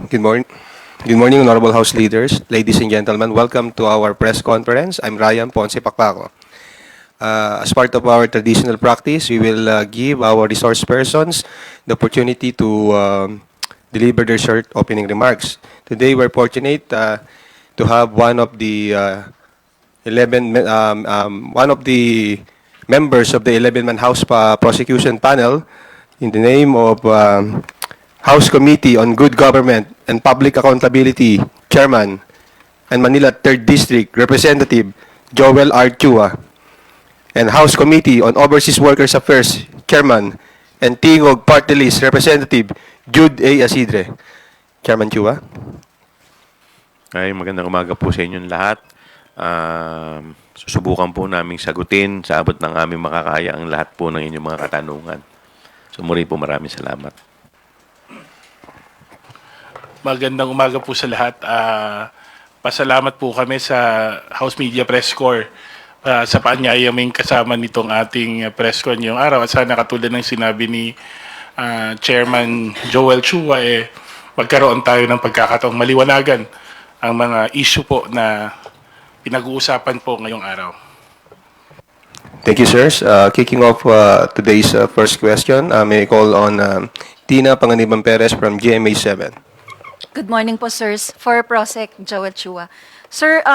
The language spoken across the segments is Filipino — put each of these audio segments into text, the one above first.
Good morning. Good morning, honorable House leaders, ladies and gentlemen. Welcome to our press conference. I'm Ryan Ponce Pacpaco. As part of our traditional practice, we will give our resource persons the opportunity to deliver their short opening remarks. Today, we're fortunate to have one of the 11 one of the members of the 11-man House prosecution panel in the name of House Committee on Good Government and Public Accountability Chairman and Manila 3rd District Representative Joel R. Chua, and House Committee on Overseas Workers Affairs Chairman and Tingog Party List Representative Jude A. Asidre. Chairman Chua. Ay, magandang umaga po sa inyong lahat. Susubukan po naming sagutin sa abot ng aming makakaya ang lahat po ng inyong mga katanungan. So muli po maraming salamat. Magandang umaga po sa lahat. Pasalamat po kami sa House Media Press Corps sa paanyayaming kasama nitong ating press con ngayong araw. At sana katulad ng sinabi ni Chairman Joel Chua, magkaroon tayo ng pagkakataong maliwanagan ang mga issue po na pinag-uusapan po ngayong araw. Thank you, sirs. Kicking off today's first question, may I call on Tina Panganiban Perez from GMA 7. Good morning po, sirs. For Prosec Joel Chua. Sir,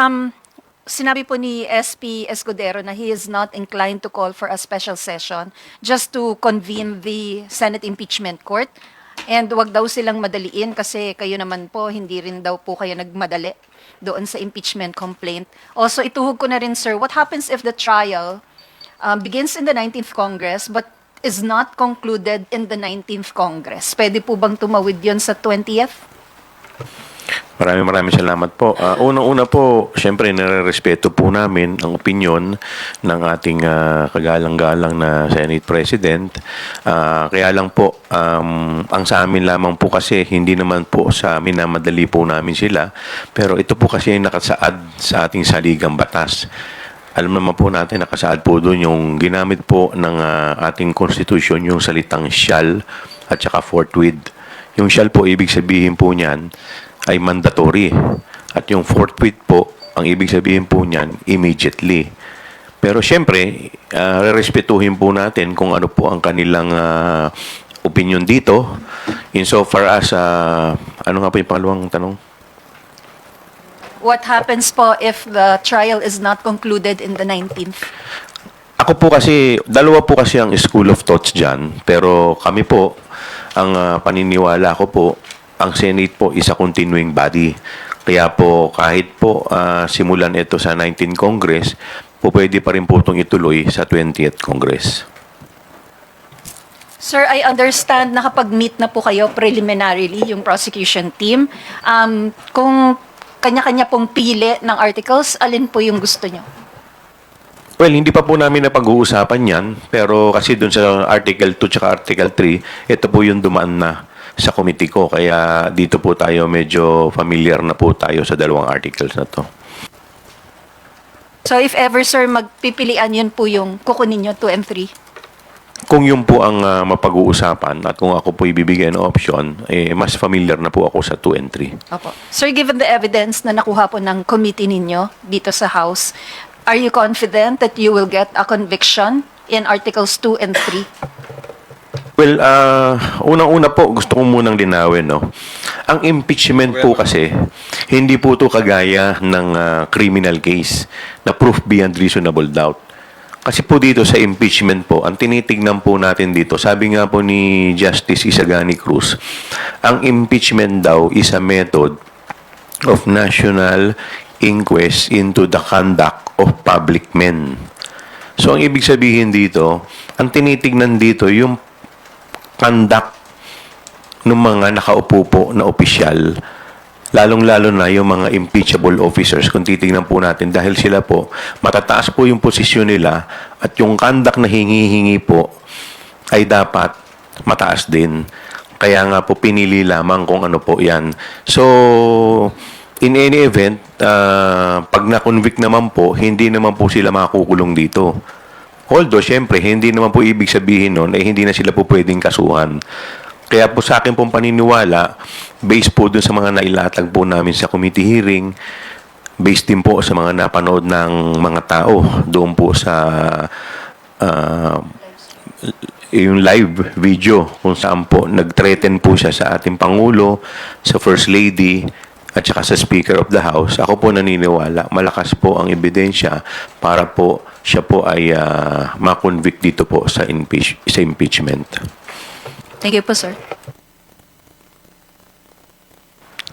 sinabi po ni SP Escudero na he is not inclined to call for a special session just to convene the Senate Impeachment Court. And wag daw silang madaliin kasi kayo naman po, hindi rin daw po kayo nagmadali doon sa impeachment complaint. Also, ituhog ko na rin, sir, what happens if the trial begins in the 19th Congress but is not concluded in the 19th Congress? Pwede po bang tumawid yon sa 20th? Maraming salamat po. Unang-una po, siyempre nare-respeto po namin ang opinyon ng ating kagalang-galang na Senate President. Kaya lang po, ang sa amin lamang po kasi, hindi naman po sa amin na madali po namin sila. Pero ito po kasi nakasaad sa ating saligang batas. Alam naman po natin, nakasaad po doon yung ginamit po ng ating konstitusyon, yung salitang shall at saka forthwith. Yung shall po, ibig sabihin po niyan, ay mandatory. At yung forthwith po, ang ibig sabihin po niyan, immediately. Pero siyempre, respetuhin po natin kung ano po ang kanilang opinion dito. Insofar as, ano nga po yung pangalawang tanong? What happens po if the trial is not concluded in the 19th? Ako po kasi, dalawa po kasi ang school of thoughts dyan. Pero kami po, ang paniniwala ko po, ang Senate po is a continuing body. Kaya po kahit po simulan ito sa 19th Congress, po pwede pa rin po itong ituloy sa 20th Congress. Sir, I understand na kapag meet na po kayo preliminarily, yung prosecution team, kung kanya-kanya pong pili ng articles, alin po yung gusto nyo? Well, hindi pa po namin napag-uusapan yan, pero kasi dun sa Article 2 at Article 3, ito po yung dumaan na sa committee ko. Kaya dito po tayo medyo familiar na po tayo sa dalawang articles na to. So if ever, sir, magpipilian yun po yung kukunin nyo 2 and 3? Kung yun po ang mapag-uusapan at kung ako po ibibigay ng option, mas familiar na po ako sa 2 and 3. Opo. Sir, given the evidence na nakuha po ng committee ninyo dito sa House, are you confident that you will get a conviction in Articles 2 and 3? Well, unang-una po, gusto ko munang linawin, no? Ang impeachment po kasi, hindi po ito kagaya ng criminal case na proof beyond reasonable doubt. Kasi po dito sa impeachment po, ang tinitignan po natin dito, sabi nga po ni Justice Isagani Cruz, ang impeachment daw is a method of national inquest into the conduct of public men. So, ang ibig sabihin dito, ang tinitignan dito, yung conduct ng mga nakaupo po na opisyal, lalong-lalo na yung mga impeachable officers, kung titignan po natin, dahil sila po, matataas po yung posisyon nila at yung conduct na hingi-hingi po ay dapat mataas din. Kaya nga po pinili lamang kung ano po yan. So, in any event, pag na-convict naman po, hindi naman po sila makukulong dito. Although, syempre, hindi naman po ibig sabihin nun ay hindi na sila po pwedeng kasuhan. Kaya po sa akin pong paniniwala, based po dun sa mga nailatag po namin sa committee hearing, based din po sa mga napanood ng mga tao doon po sa yung live video kung saan po nag-threaten po siya sa ating Pangulo, sa First Lady, at saka sa Speaker of the House. Ako po naniniwala, malakas po ang ebidensya para po siya po ay ma-convict dito po sa impeachment. Thank you po, sir.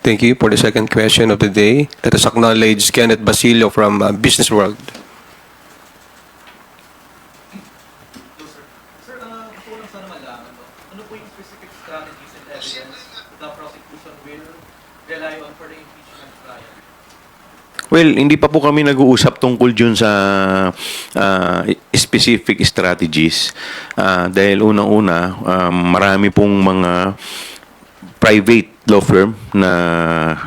Thank you for the second question of the day. Let us acknowledge Kenneth Basilio from Business World. Sir, gusto ko lang sana malaman, ano po yung specific strategies and evidence the prosecution will rely on for the impeachment trial? Well, hindi pa po kami nag-uusap tungkol dyan sa specific strategies. Dahil unang-una, marami pong mga private law firm na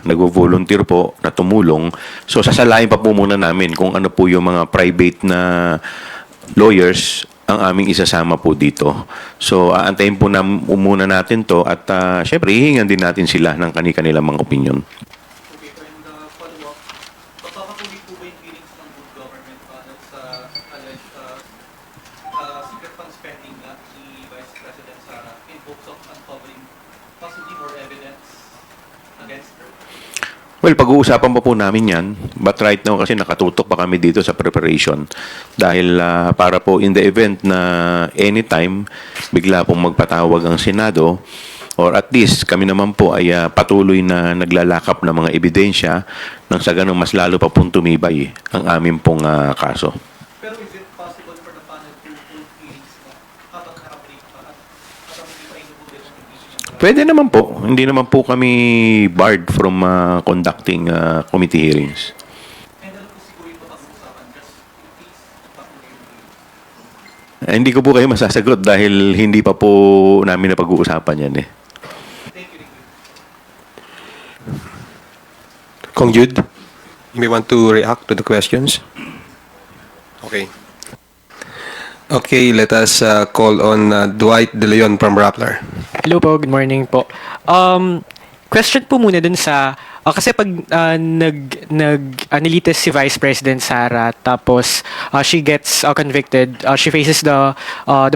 nag-volunteer po na tumulong. So, sasalain pa po muna namin kung ano po yung mga private na lawyers ang aming isasama po dito. So, aantayin po muna natin to at syempre, hihingan din natin sila ng kanilang mga opinion. Okay, and follow-up, papapatuloy po ba yung hearings ng good government dahil sa alleged secret fund spending na ni Vice President Sara in hopes of uncovering possibly more evidence against her? Well, pag-uusapan pa po namin yan. But right now, kasi nakatutok pa kami dito sa preparation. Dahil para po in the event na anytime, bigla pong magpatawag ang Senado, or at least kami naman po ay patuloy na naglalakap ng mga ebidensya nang sa ganun mas lalo pa pong tumibay ang aming pong kaso. Pero is it possible for the panel to hold hearings na habang nakabreak pa at hindi pa inubulit ang impeachment trial? Pwede naman po. Hindi naman po kami barred from conducting committee hearings. And ano po siguro yung pag-uusapan just in case patuloy yung hearings? Hindi ko po kayo masasagot dahil hindi pa po namin napag-uusapan yan eh. Thank you, Ricky. Kong Jude, you may want to react to the questions. Okay. Okay, let us call on Dwight De Leon from Rappler. Hello po, good morning po. Question po muna dun sa kasi pag nilitis si Vice President Sara tapos she gets convicted, she faces the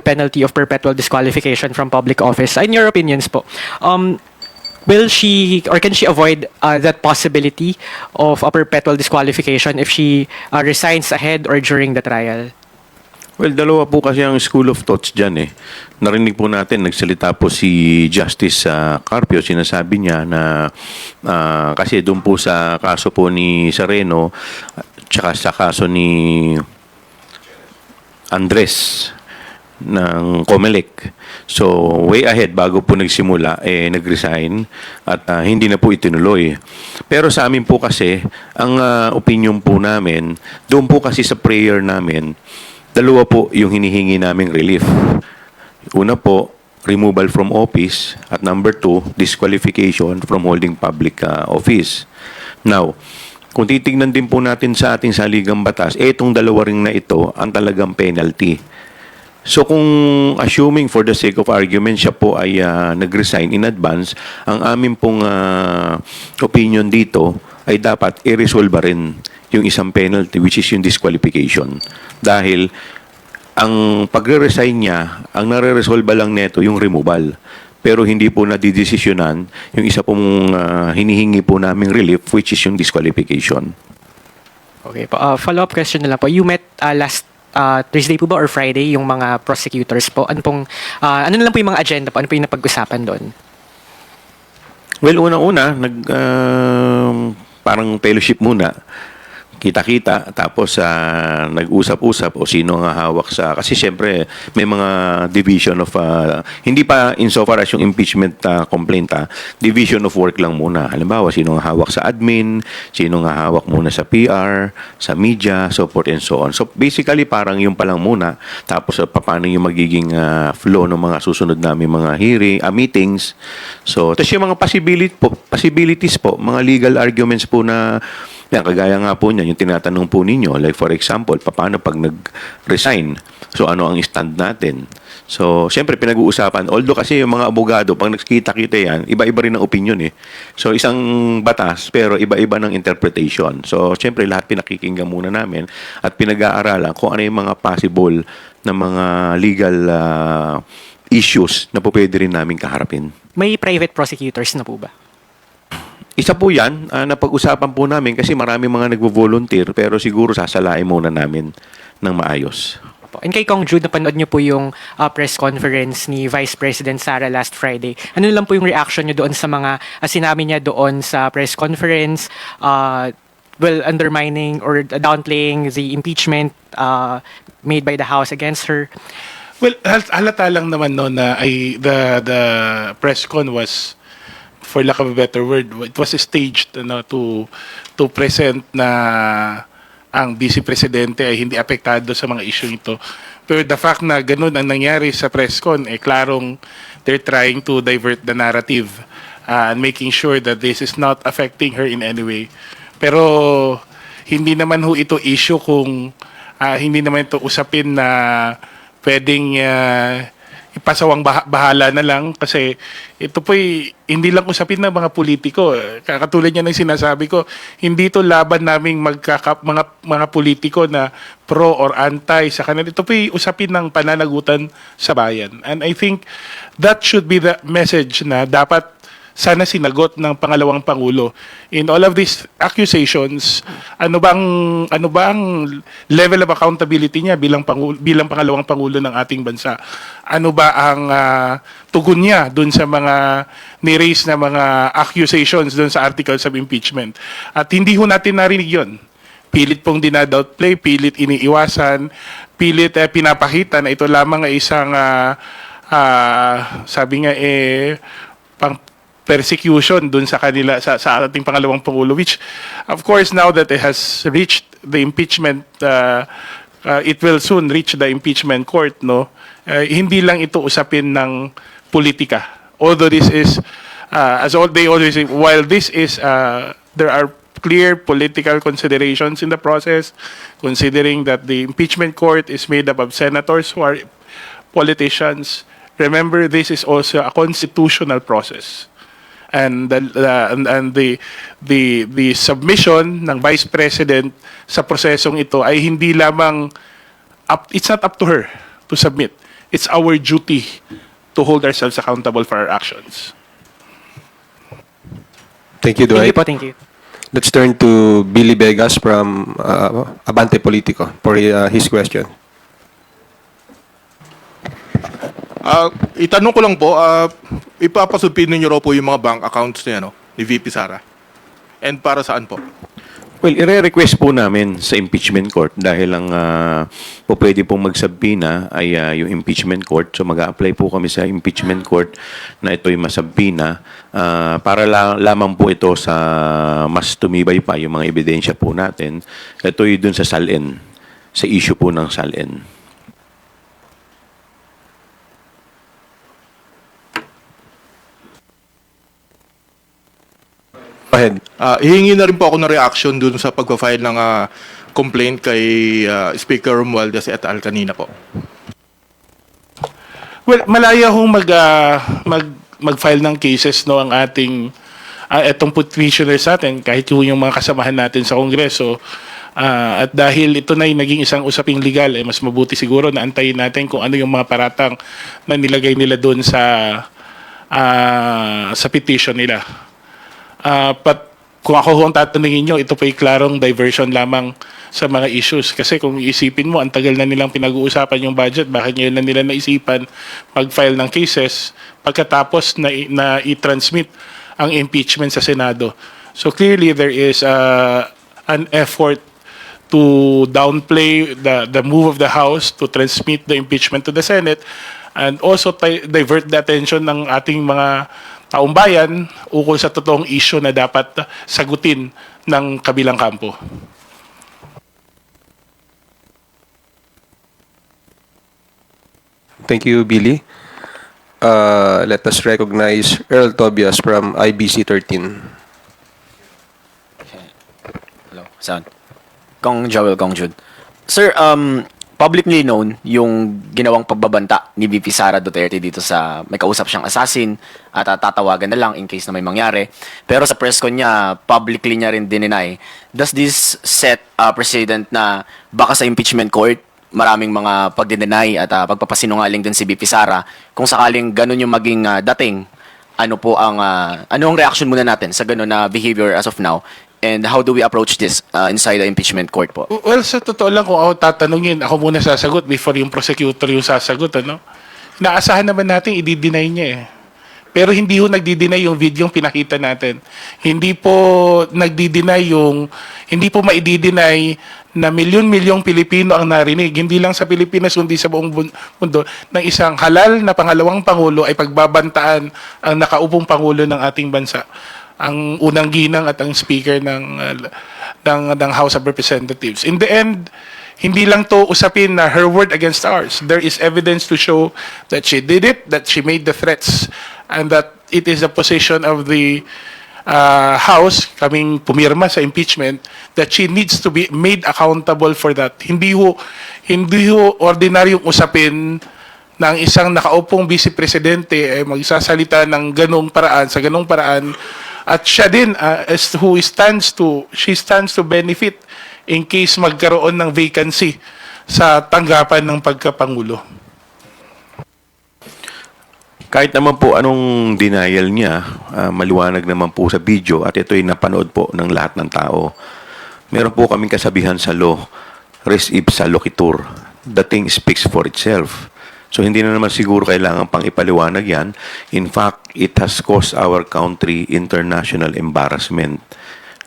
penalty of perpetual disqualification from public office. In your opinions po, will she or can she avoid that possibility of a perpetual disqualification if she resigns ahead or during the trial? Well, dalawa po kasi ang school of thoughts dyan eh. Narinig po natin, nagsalita po si Justice Carpio, sinasabi niya na kasi doon po sa kaso po ni Sereno, tsaka sa kaso ni Andres ng Comelec. So, way ahead, bago po nagsimula, nag-resign at hindi na po itinuloy. Pero sa amin po kasi, ang opinion po namin, doon po kasi sa prayer namin, dalawa po yung hinihingi naming relief. Una po, removal from office. At number 2, disqualification from holding public office. Now, kung titignan din po natin sa ating saligang batas, itong dalawa ring na ito ang talagang penalty. So kung assuming for the sake of argument siya po ay nag-resign in advance, ang amin pong opinion dito ay dapat i-resolve rin yung isang penalty which is yung disqualification. Dahil ang pagre-resign niya, ang nare-resolve lang neto yung removal. Pero hindi po nadidesisyonan yung isa pong hinihingi po naming relief which is yung disqualification. Okay po. Follow-up question na lang po. You met last Thursday po ba or Friday yung mga prosecutors po? Ano na lang po yung mga agenda po? Ano po yung napag-usapan doon? Well, unang-una, parang fellowship muna. Kita-kita, tapos nag-usap-usap o sino ang hawak sa... Kasi siyempre, may mga division of... hindi pa insofar as yung impeachment complaint, division of work lang muna. Halimbawa, sino ang hawak sa admin, sino ang hawak muna sa PR, sa media, so forth and so on. So basically, parang yung pa lang muna. Tapos, paano yung magiging flow ng mga susunod namin mga hearing, meetings. So, tapos yung mga possibilities po, mga legal arguments po na... Yan, kagaya nga po niyan, yung tinatanong po ninyo, like for example, paano pag nag-resign? So, ano ang stand natin? So, siyempre, pinag-uusapan. Although kasi yung mga abogado, pag nagkita-kita yan, iba-iba rin ang opinion eh. So, isang batas, pero iba-iba ng interpretation. So, siyempre, lahat pinakikinggan muna namin at pinag-aaralan kung ano yung mga possible na mga legal issues na po pwede rin namin kaharapin. May private prosecutors na po ba? Isa po yan, napag-usapan po namin kasi marami mga nagvo-volunteer pero siguro sasalain muna namin ng maayos. And kay Kong Jude, napanood niyo po yung press conference ni Vice President Sara last Friday. Ano lang po yung reaction niyo doon sa mga sinabi niya doon sa press conference, undermining or downplaying the impeachment made by the House against her? Well, halata lang naman no na the press con was, for lack of a better word, it was staged to present na ang Vice Presidente ay hindi apektado sa mga issue ito. Pero the fact na ganun ang nangyari sa press con, klarong they're trying to divert the narrative and making sure that this is not affecting her in any way. Pero hindi naman ho ito issue kung hindi naman ito usapin na pwedeng ipasawang bahala na lang kasi ito po'y hindi lang usapin ng mga politiko. Katulad niya ng sinasabi ko, hindi ito laban naming mga politiko na pro or anti sa kanila. Ito po'y usapin ng pananagutan sa bayan. And I think that should be the message na dapat sana sinagot ng pangalawang pangulo in all of these accusations. Ano bang level of accountability niya bilang pangalawang pangulo ng ating bansa? Ano ba ang tugon niya dun sa mga ni-raise na mga accusations dun sa articles of impeachment? At hindi ho natin narinig yon. Pilit pong dinadoutplay, pilit iniiwasan, pilit pinapakita na ito lamang ay isang sabi nga pang persecution dun sa kanila sa ating pangalawang pangulo, which of course now that it has reached the impeachment it will soon reach the impeachment court, no, hindi lang ito usapin ng politika, although this is they always say, while this is there are clear political considerations in the process, considering that the impeachment court is made up of senators who are politicians. Remember, this is also a constitutional process. And the submission ng Vice President sa prosesong ito ay hindi lamang it's not up to her to submit. It's our duty to hold ourselves accountable for our actions. Thank you, Thank Dwight. you po, thank you. Let's turn to Billy Vegas from Abante Politico for his question. Itanong ko lang po, ipapasubpin niyo raw po yung mga bank accounts niya, no, ni VP Sara. And para saan po? Well, ire-request po namin sa impeachment court dahil ang po pwede pong magsabina ay yung impeachment court. So mag-a-apply po kami sa impeachment court na ito'y masabina para lamang po ito sa mas tumibay pa yung mga ebidensya po natin. Ito'y dun sa SALN, sa issue po ng SALN. Go ahead. Hihingi na rin po ako ng reaction dun sa pagpa-file ng complaint kay Speaker Romualdez et al. Kanina po. Well, malaya hong mag-file ng cases, no, ang ating etong petitioners natin, kahit yung mga kasamahan natin sa Kongreso. At dahil ito na yung naging isang usaping legal, mas mabuti siguro na antayin natin kung ano yung mga paratang na nilagay nila doon sa petition nila. But kung ako ang tatanungin nyo, ito pa'y klarong diversion lamang sa mga issues. Kasi kung iisipin mo, ang tagal na nilang pinag-uusapan yung budget, bakit ngayon na nila naisipan mag-file ng cases pagkatapos na i-transmit ang impeachment sa Senado. So clearly, there is an effort to downplay the move of the House to transmit the impeachment to the Senate and also divert the attention ng ating mga taong bayan ukol sa totoong issue na dapat sagutin ng kabilang kampo. Thank you, Billy. Let us recognize Earl Tobias from IBC 13. Hello, sound. Kong Joel, Kong Jude. Sir, publicly known yung ginawang pagbabanta ni VP Sara Duterte dito sa may kausap siyang assassin at tatawagan na lang in case na may mangyari. Pero sa press con niya, publicly niya rin dininay. Does this set precedent na baka sa impeachment court, maraming mga pagdinay at pagpapasinungaling din si VP Sara? Kung sakaling ganun yung maging dating, ano po ang ano ang reaction muna natin sa ganun na behavior as of now? And how do we approach this inside the impeachment court po? Well, sa totoo lang, kung ako tatanungin, ako muna sasagot before yung prosecutor yung sasagot, ano? Naasahan naman natin, i-deny niya eh. Pero hindi ho nagdi-deny yung video yung pinakita natin. Hindi po hindi po maidi-deny na milyon-milyong Pilipino ang narinig. Hindi lang sa Pilipinas, kundi sa buong mundo, ng isang halal na pangalawang Pangulo ay pagbabantaan ang nakaupong Pangulo ng ating bansa. Ang unang ginang at ang speaker ng House of Representatives. In the end, hindi lang to usapin na her word against ours. There is evidence to show that she did it, that she made the threats, and that it is a position of the House, kaming pumirma sa impeachment, that she needs to be made accountable for that. Hindi ho ordinaryong usapin ng isang nakaupong vice presidente ay magsasalita ng ganong paraan, sa ganong paraan, at siya din she stands to benefit in case magkaroon ng vacancy sa tanggapan ng pagkapangulo. Kahit naman po anong denial niya, maliwanag naman po sa video at ito ay napanood po ng lahat ng tao. Meron po kaming kasabihan sa law, res ipsa loquitur. The thing speaks for itself. So hindi na naman siguro kailangan pang ipaliwanag yan. In fact, it has caused our country international embarrassment.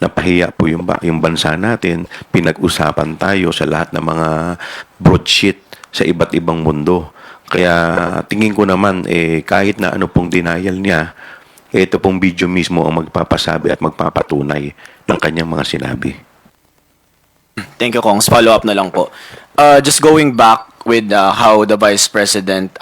Napahiya po yung bansa natin. Pinag-usapan tayo sa lahat ng mga broadsheet sa iba't ibang mundo. Kaya tingin ko naman, kahit na ano pong denial niya, ito pong video mismo ang magpapasabi at magpapatunay ng kanyang mga sinabi. Thank you, Kongs. Follow up na lang po. Just going back with how the Vice President,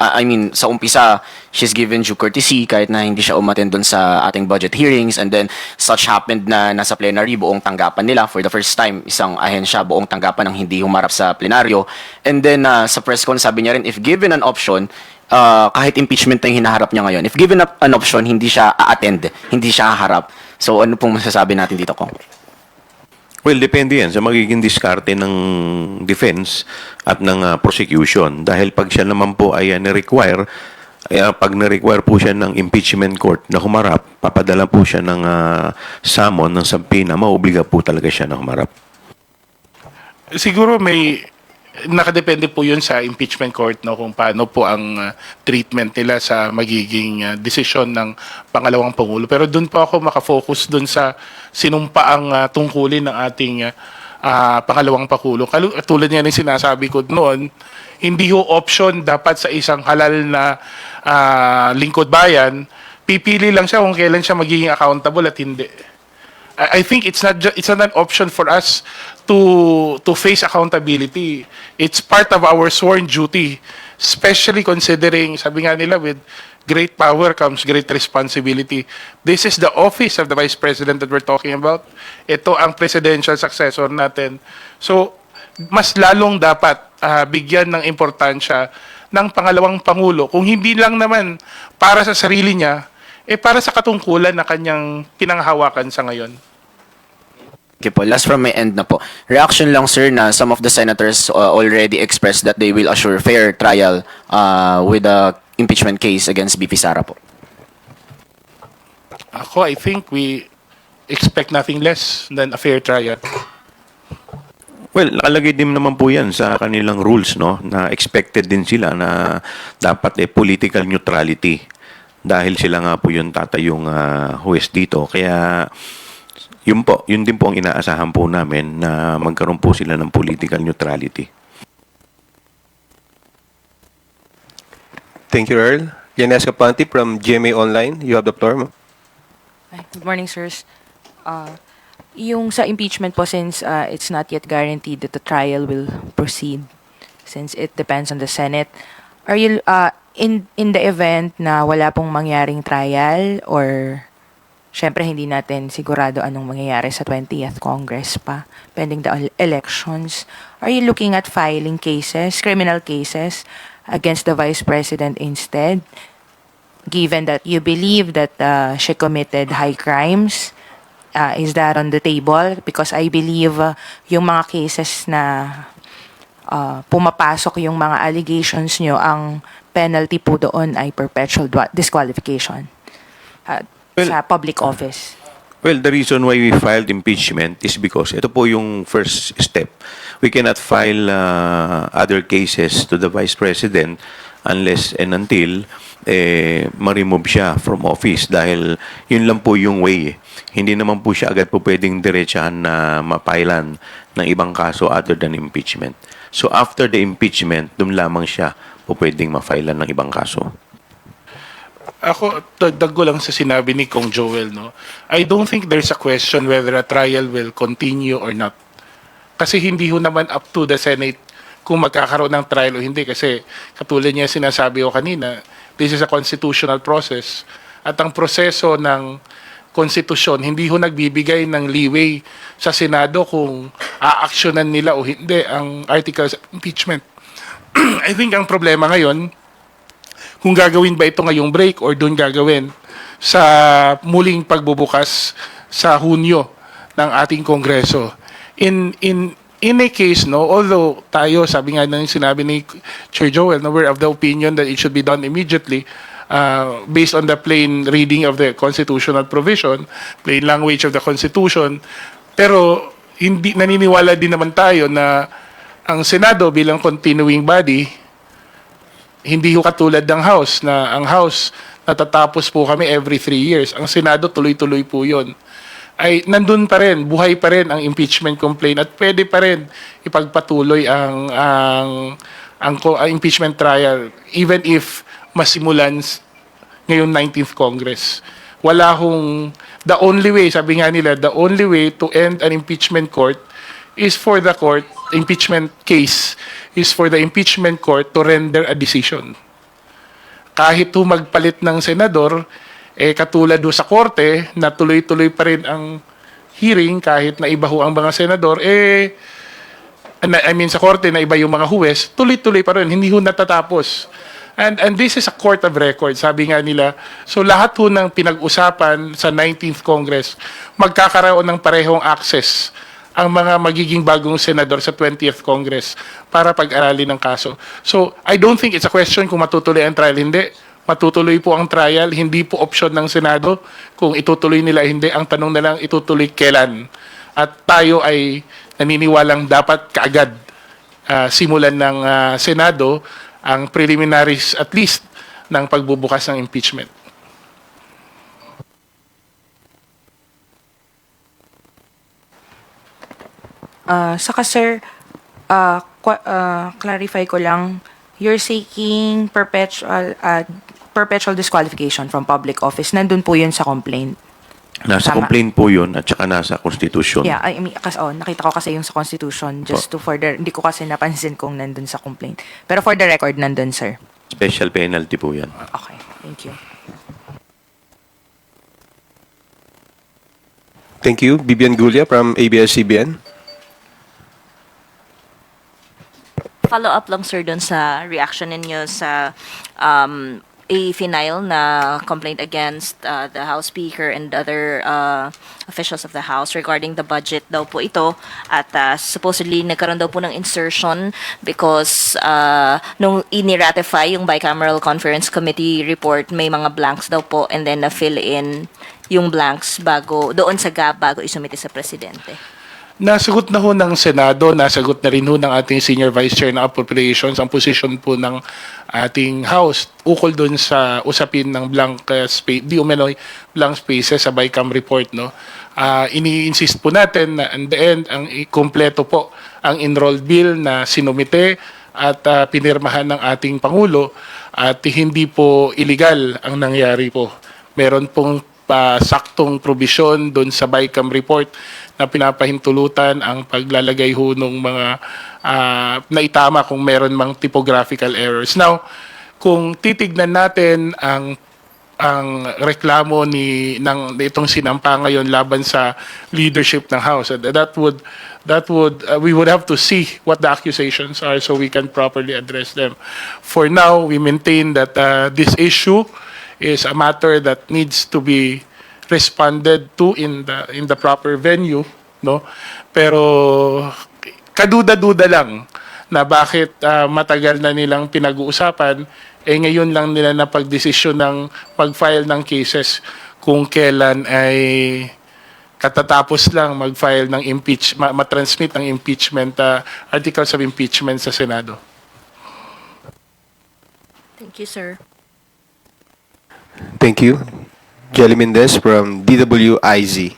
sa umpisa, she's given due courtesy kahit na hindi siya umattend doon sa ating budget hearings, and then such happened na nasa plenary buong tanggapan nila for the first time, isang ahensya buong tanggapan ang hindi humarap sa plenaryo. And then sa press con, sabi niya rin, if given an option, kahit impeachment na yung hinaharap niya ngayon, if given an option, hindi siya a-attend, hindi siya haharap. So ano pong masasabi natin dito, Kong? Well, depende yan sa magiging diskarte ng defense at ng prosecution. Dahil pag siya naman po ay ni-require, pag na-require po siya ng impeachment court na humarap, papadala po siya ng summon, ng subpoena, mauobliga po talaga siya na humarap. Siguro nakadepende po yun sa impeachment court, no, kung paano po ang treatment nila sa magiging desisyon ng pangalawang Pangulo. Pero doon po ako makafocus doon sa sinumpaang tungkulin ng ating pangalawang Pangulo. Tulad nga ng sinasabi ko noon, hindi ho option dapat sa isang halal na lingkod bayan, pipili lang siya kung kailan siya magiging accountable at hindi. I think it's not an option for us to face accountability. It's part of our sworn duty, especially considering, sabi nga nila, with great power comes great responsibility. This is the office of the Vice President that we're talking about. Ito ang presidential successor natin. So, mas lalong dapat bigyan ng importansya ng pangalawang Pangulo. Kung hindi lang naman para sa sarili niya, para sa katungkulan na kanyang pinanghawakan sa ngayon. Okay po, last from my end na po. Reaction lang, sir, na some of the senators already expressed that they will assure fair trial with the impeachment case against BP Sara po. I think we expect nothing less than a fair trial. Well, nakalagay din naman po yan sa kanilang rules, no? Na expected din sila na dapat political neutrality. Dahil sila nga po yung tatayong huwes dito. Kaya yun din po ang inaasahan po namin na magkaroon po sila ng political neutrality. Thank you, Earl. Yanes Kapanti from GMA Online. You have the floor, ma'am. Hi, good morning, sirs. Yung sa impeachment po, since it's not yet guaranteed that the trial will proceed, since it depends on the Senate, are you in the event na wala pong mangyaring trial, or syempre hindi natin sigurado anong mangyayari sa 20th Congress pa, pending the elections. Are you looking at filing cases, criminal cases, against the Vice President instead, given that you believe that she committed high crimes? Is that on the table? Because I believe yung mga cases na pumapasok yung mga allegations nyo, ang penalty po doon ay perpetual disqualification sa public office. Well, the reason why we filed impeachment is because ito po yung first step. We cannot file other cases to the Vice President unless and until ma-remove siya from office dahil yun lang po yung way. Hindi naman po siya agad po pwedeng diretsahan na mapailan ng ibang kaso other than impeachment. So after the impeachment, dun lamang siya po pwedeng mapailan ng ibang kaso. Ako, dagdag ko lang sa sinabi ni Kong Joel, no? I don't think there's a question whether a trial will continue or not. Kasi hindi ho naman up to the Senate kung magkakaroon ng trial o hindi. Kasi katulad niya sinasabi ko kanina, this is a constitutional process. At ang proseso ng konstitusyon, hindi ho nagbibigay ng leeway sa Senado kung aaksyonan nila o hindi ang articles of impeachment. I think ang problema ngayon, kung gagawin ba ito ngayong break or doon gagawin sa muling pagbubukas sa Hunyo ng ating Kongreso. In a case, no, although tayo, sabi nga ng sinabi ni Chair Joel, no, we're of the opinion that it should be done immediately based on the plain reading of the constitutional provision, plain language of the Constitution. Pero hindi naniniwala din naman tayo na ang Senado bilang continuing body, hindi ho katulad ng House, na ang House natatapos po kami every 3 years. Ang Senado tuloy-tuloy po yun. Ay nandun pa rin, buhay pa rin ang impeachment complaint at pwede pa rin ipagpatuloy ang impeachment trial even if masimulan ngayong 19th Congress. Wala hong, the only way, sabi nga nila, the only way to end an impeachment court is for the court, impeachment case, is for the impeachment court to render a decision. Kahit ho magpalit ng senador, katulad ho sa korte, na tuloy-tuloy pa rin ang hearing kahit na iba ho ang mga senador, sa korte na iba yung mga huwes, tuloy-tuloy pa rin, hindi ho natatapos. And this is a court of record, sabi nga nila. So lahat ho ng pinag-usapan sa 19th Congress, magkakaroon ng parehong access ang mga magiging bagong senador sa 20th Congress para pag-aralin ng kaso. So, I don't think it's a question kung matutuloy ang trial. Hindi. Matutuloy po ang trial. Hindi po option ng Senado kung itutuloy nila hindi. Ang tanong na lang, itutuloy kailan. At tayo ay naniniwalang dapat kaagad simulan ng Senado ang preliminaries at least ng pagbubukas ng impeachment. Saka sir, clarify ko lang, you're seeking perpetual disqualification from public office. Nandun po yun sa complaint. Nasa Tama. complaint po yun at saka nasa Constitution. Yeah, I mean, nakita ko kasi yung sa Constitution just to further, hindi ko kasi napansin kung nandun sa complaint. Pero for the record, nandun sir. Special penalty po yan. Okay, thank you. Thank you. Bibian Gulia from ABS-CBN. Follow-up lang sir dun sa reaction ninyo sa a final na complaint against the House Speaker and other officials of the House regarding the budget daw po ito at supposedly nagkaroon daw po ng insertion because nung iniratify yung Bicameral Conference Committee report may mga blanks daw po and then na-fill in yung blanks doon sa gap bago isumite sa Presidente. Nasagot na ho ng Senado, nasagot na rin ho ng ating Senior Vice Chair ng Appropriations ang position po ng ating House ukol doon sa usapin ng blank space, blank spaces sa BICAM report. No? Ini-insist po natin na in the end, ang kompleto po ang enrolled bill na sinumite at pinirmahan ng ating Pangulo at hindi po illegal ang nangyari po. Meron pong saktong probisyon doon sa BICAM report na pinapahintulutan ang paglalagay ho ng mga naitama kung meron mang typographical errors. Now, kung titignan natin ang ang reklamo ng itong sinampa ngayon laban sa leadership ng House. And we would have to see what the accusations are so we can properly address them. For now, we maintain that this issue is a matter that needs to be responded to in the proper venue, no? Pero kaduda-duda lang na bakit matagal na nilang pinag-uusapan, ngayon lang nila napagdesisyon ng mag-file ng cases kung kailan ay katatapos lang mag-file ng matransmit ng impeachment, articles of impeachment sa Senado. Thank you, sir. Thank you. Jelly Mendez from DWIZ.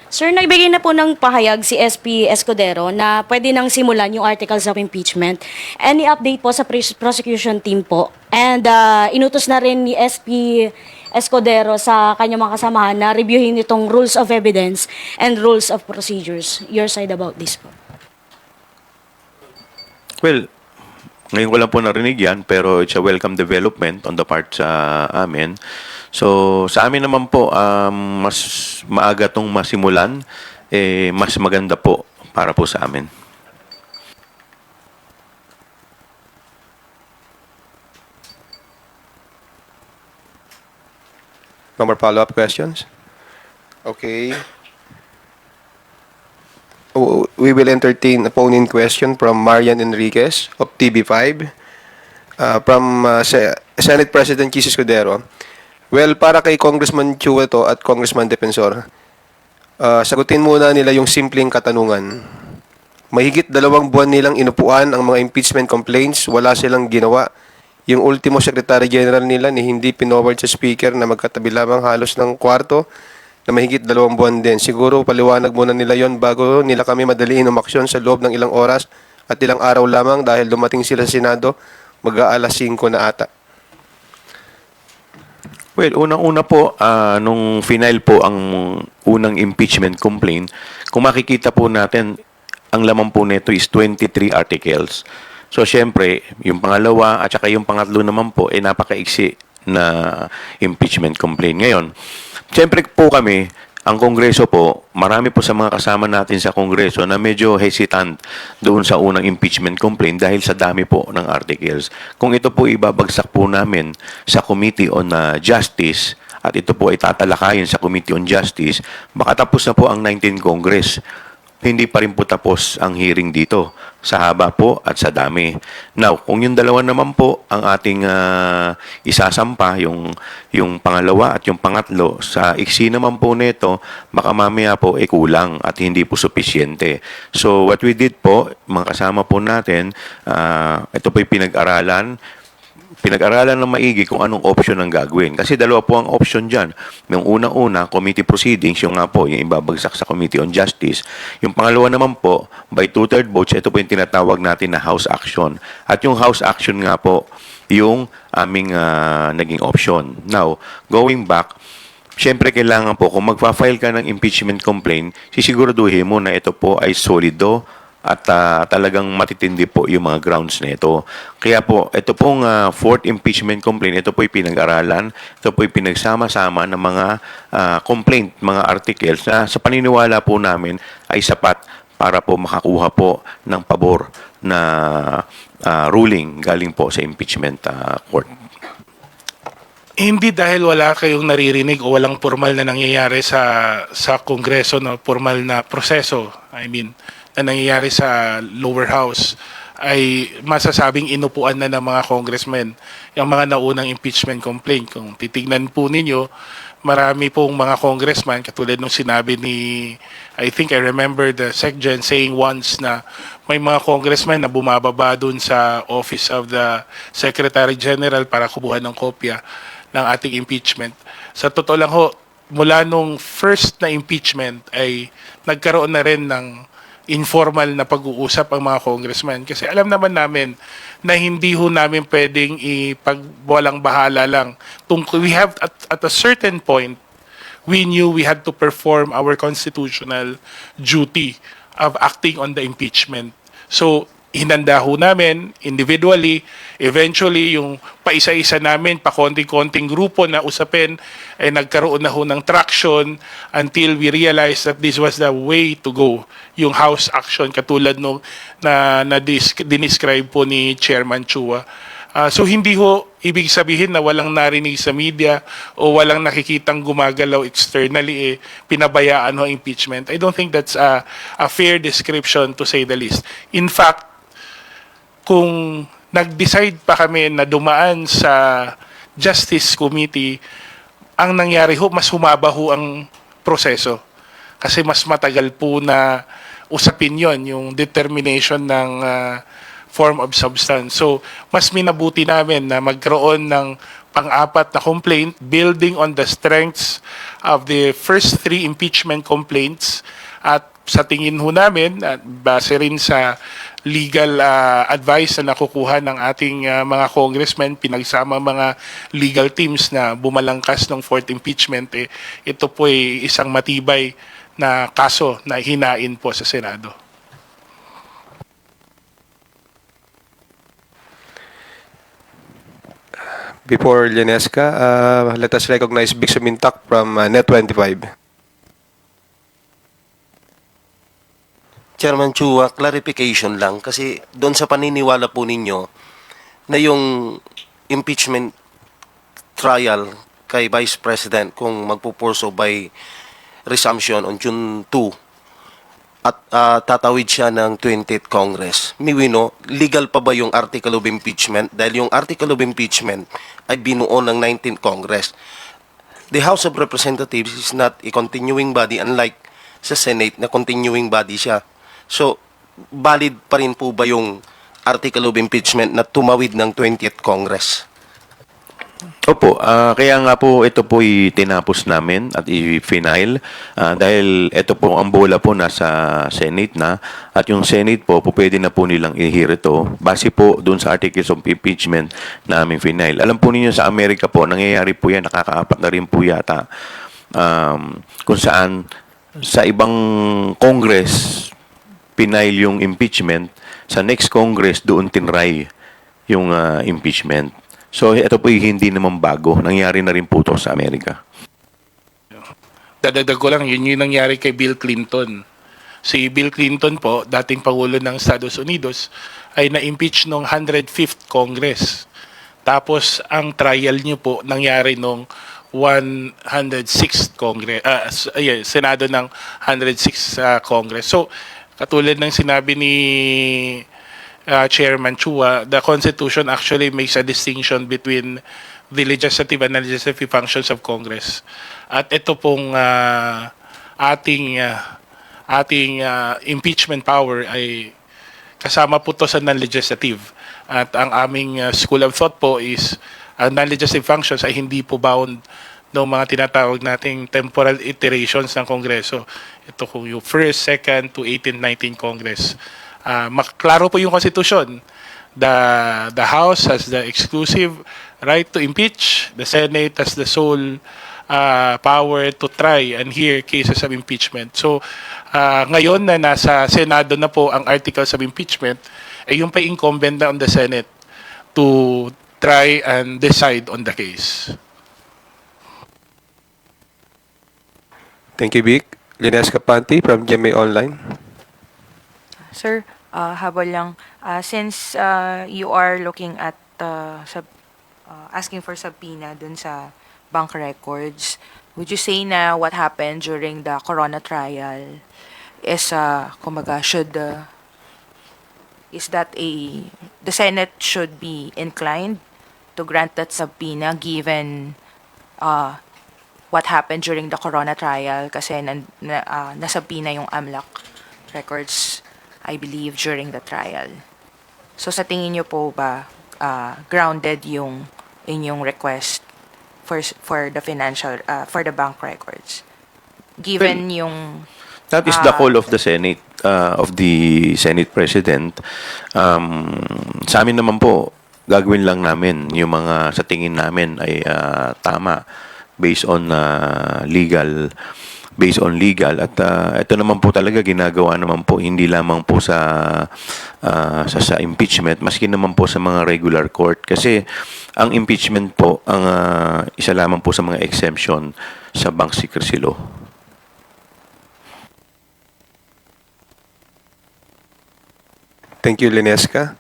Sir, nagbigay na po ng pahayag si SP Escudero na pwede nang simulan yung articles of impeachment. Any update po sa prosecution team po? And inutos na rin ni SP Escudero sa kanyang mga kasamahan na reviewin itong rules of evidence and rules of procedures. Your side about this po? Well, ngayon ko lang po narinig yan, pero it's a welcome development on the part sa amin. So, sa amin naman po, mas maaga itong masimulan, mas maganda po para po sa amin. No more follow-up questions? Okay. We will entertain a phone-in question from Marian Enriquez of TV5. From Senate President Chis Escudero. Well, para kay Congressman Chua to at Congressman Defensor, sagutin muna nila yung simpleng katanungan. Mahigit 2 buwan nilang inupuan ang mga impeachment complaints, wala silang ginawa. Yung ultimo Secretary General nila ni hindi pinoward sa Speaker na magkatabi lamang halos ng kwarto na mahigit 2 buwan din. Siguro paliwanag muna nila yon bago nila kami madaliin umaksyon sa loob ng ilang oras at ilang araw lamang dahil dumating sila sa Senado mag-aalas 5 na ata. Well, unang-una po, nung final po ang unang impeachment complaint, kung makikita po natin, ang laman po nito is 23 articles. So, syempre, yung pangalawa at saka yung pangatlo naman po, napakaiksi na impeachment complaint. Ngayon, syempre po kami, ang Kongreso po, marami po sa mga kasama natin sa Kongreso na medyo hesitant doon sa unang impeachment complaint dahil sa dami po ng articles. Kung ito po ibabagsak po namin sa Committee on Justice at ito po ay tatalakayin sa Committee on Justice, baka tapos na po ang 19th Congress. Hindi pa rin po tapos ang hearing dito sa haba po at sa dami. Now, kung yung dalawa naman po ang ating isasampa, yung pangalawa at yung pangatlo, sa iksi naman po nito, baka mamaya po kulang at hindi po supisyente. So, what we did po, mga kasama po natin, ito po yung pinag-aralan ng maigi kung anong option ang gagawin. Kasi dalawa po ang option dyan. Yung unang-una, committee proceedings, yung nga po, yung ibabagsak sa Committee on Justice. Yung pangalawa naman po, by 2/3 votes, ito po yung tinatawag natin na House Action. At yung House Action nga po, yung aming naging option. Now, going back, syempre kailangan po, kung magpa-file ka ng impeachment complaint, sisiguraduhin mo na ito po ay solido at talagang matitindi po yung mga grounds nito. Kaya po, ito pong fourth impeachment complaint, ito po yung pinag-aralan, ito po yung pinagsama-sama ng mga complaint, mga articles na sa paniniwala po namin ay sapat para po makakuha po ng pabor na ruling galing po sa impeachment court. Hindi dahil wala kayong naririnig o walang formal na nangyayari sa Kongreso, no, formal na proseso, na nangyayari sa lower house, ay masasabing inupuan na ng mga congressmen yung mga naunang impeachment complaint. Kung titignan po ninyo, marami pong mga congressman, katulad nung sinabi ni, I think I remember the SecGen saying once na may mga congressman na bumababa dun sa Office of the Secretary General para kubuhan ng kopya ng ating impeachment. Sa totoo lang ho, mula nung first na impeachment ay nagkaroon na rin ng informal na pag-uusap ang mga congressman. Kasi alam naman namin na hindi ho namin pwedeng ipagwalang bahala lang. We have, at a certain point, we knew we had to perform our constitutional duty of acting on the impeachment. So, hinanda ho namin individually, eventually yung paisa-isa namin, pa konting-konting grupo na usapin ay nagkaroon na ho ng traction until we realized that this was the way to go. Yung house action katulad no na dinescribe po ni Chairman Chua. So hindi ho ibig sabihin na walang narinig sa media o walang nakikitang gumagalaw externally, pinabayaan ho impeachment. I don't think that's a fair description to say the least. In fact, kung nag-decide pa kami na dumaan sa Justice Committee, ang nangyari ho, mas humaba ho ang proseso. Kasi mas matagal po na usapin yon yung determination ng form of substance. So, mas minabuti namin na magkaroon ng pang-apat na complaint building on the strengths of the first 3 impeachment complaints at sa tingin ho namin, at base rin sa legal advice na nakukuha ng ating mga congressmen, pinagsama mga legal teams na bumalangkas ng 4th impeachment, ito po ay isang matibay na kaso na hinain po sa Senado. Before Lenesca, let us recognize Big Sumintak from Net25. Chairman Chua, clarification lang kasi doon sa paniniwala po ninyo na yung impeachment trial kay Vice President kung magpupurso by resumption on June 2 at tatawid siya ng 20th Congress. Miwino, legal pa ba yung article of impeachment? Dahil yung article of impeachment ay binuo ng 19th Congress. The House of Representatives is not a continuing body unlike sa Senate na continuing body siya. So, valid pa rin po ba yung article of impeachment na tumawid ng 20th Congress? Opo, kaya nga po ito po tinapos namin at i-final dahil ito po ang bola po nasa Senate na at yung Senate po pwede na po nilang i-hear ito base po dun sa articles of impeachment na aming final. Alam po ninyo sa Amerika po, nangyayari po yan, nakakaapat na rin po yata kung saan sa ibang Congress pinail yung impeachment, sa next Congress doon tinry yung impeachment. So, ito po hindi naman bago. Nangyari na rin po ito sa Amerika. Dadagdag ko lang, yun yung nangyari kay Bill Clinton. Si Bill Clinton po, dating Pangulo ng Estados Unidos, ay na-impeach noong 105th Congress. Tapos, ang trial niyo po nangyari noong 106th Congress, Senado ng 106th Congress. So, katulad ng sinabi ni Chairman Chua, the Constitution actually makes a distinction between the legislative and legislative functions of Congress. At ito pong ating impeachment power ay kasama po to sa non-legislative. At ang aming school of thought po is ang non-legislative functions ay hindi po bound ng mga tinatawag nating temporal iterations ng Kongreso. Ito kung yung 1st, 2nd to 18th, 19th Congress. Maklaro po yung Constitution. The House has the exclusive right to impeach. The Senate has the sole power to try and hear cases of impeachment. So, ngayon na nasa Senado na po ang articles of impeachment, yung pa incumbent na on the Senate to try and decide on the case. Thank you, Vic. Lenesca Panti from GMA Online. Sir, habol lang. Since you are looking at asking for subpoena dun sa bank records, would you say na what happened during the Corona trial is, kumbaga, is that the Senate should be inclined to grant that subpoena given what happened during the Corona trial kasi nasubpoena yung AMLAC records, I believe, during the trial. So sa tingin niyo po ba grounded yung inyong request for the financial for the bank records given yung That is the call of the Senate, of the Senate President. Sa amin naman po, gagawin lang namin yung mga sa tingin namin ay tama based on legal based on legal. At ito naman po talaga ginagawa naman po hindi lamang po sa impeachment, maski naman po sa mga regular court. Kasi ang impeachment po ang isa lamang po sa mga exemption sa bank secrecy law. Thank you, Lenesca.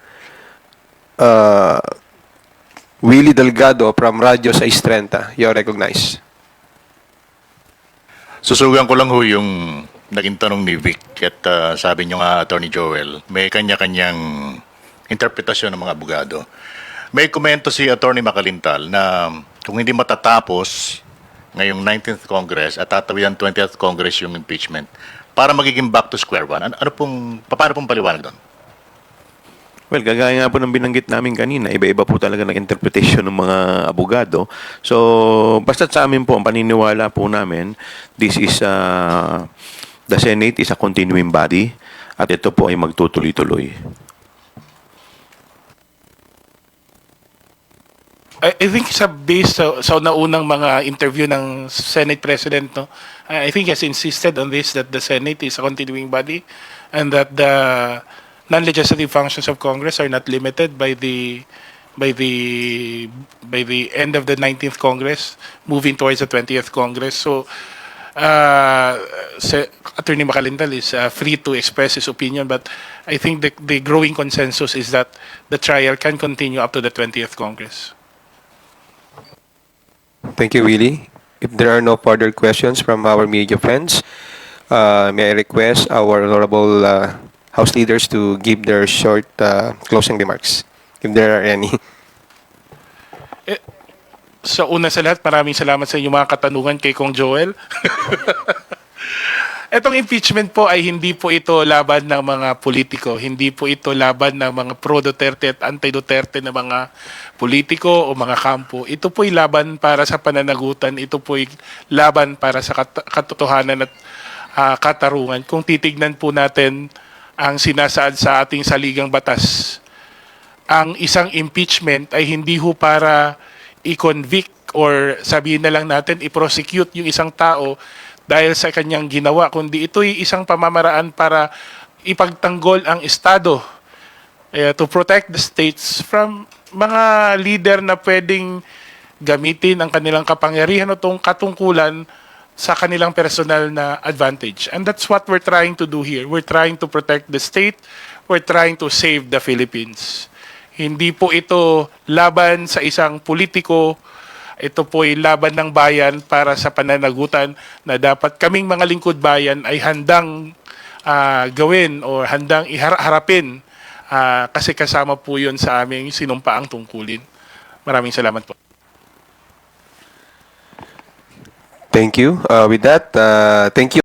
Willie Delgado from Radyo 630. You're recognized. Susugan ko lang ho yung naging tanong ni Vic at sabi niyo nga, Attorney Joel, may kanya-kanyang interpretasyon ng mga abogado. May komento si Attorney Makalintal na kung hindi matatapos ngayong 19th Congress at tatawid ang 20th Congress yung impeachment, para magiging back to square one. Paano pong paliwanag doon? Well, kagaya nga po ng binanggit namin kanina, iba-iba po talaga ng interpretation ng mga abogado. So, basta't sa amin po, ang paniniwala po namin, this is, the Senate is a continuing body at ito po ay magtutuloy-tuloy. I think based sa naunang mga interview ng Senate President, no, I think he has insisted on this, that the Senate is a continuing body and that the non-legislative functions of Congress are not limited by the end of the 19th Congress, moving towards the 20th Congress. So, Attorney Makalintal is free to express his opinion, but I think the growing consensus is that the trial can continue up to the 20th Congress. Thank you, Willie. If there are no further questions from our media friends, may I request our honorable House leaders to give their short closing remarks, if there are any. So una sa lahat, maraming salamat sa inyong mga katanungan kay Kong Joel. Etong impeachment po ay hindi po ito laban ng mga politiko, hindi po ito laban ng mga pro-Duterte at anti-Duterte na mga politiko o mga kampo. Ito po'y laban para sa pananagutan, ito po'y laban para sa katotohanan at katarungan. Kung titignan po natin ang sinasaad sa ating saligang batas, ang isang impeachment ay hindi ho para i-convict or sabihin na lang natin i-prosecute yung isang tao dahil sa kanyang ginawa, kundi ito'y isang pamamaraan para ipagtanggol ang Estado to protect the states from mga leader na pwedeng gamitin ang kanilang kapangyarihan o katungkulan sa kanilang personal na advantage. And that's what we're trying to do here. We're trying to protect the state. We're trying to save the Philippines. Hindi po ito laban sa isang politiko. Ito po ay laban ng bayan para sa pananagutan na dapat kaming mga lingkod bayan ay handang gawin o handang iharapin kasi kasama po yun sa aming sinumpaang tungkulin. Maraming salamat po. Thank you. With that, thank you.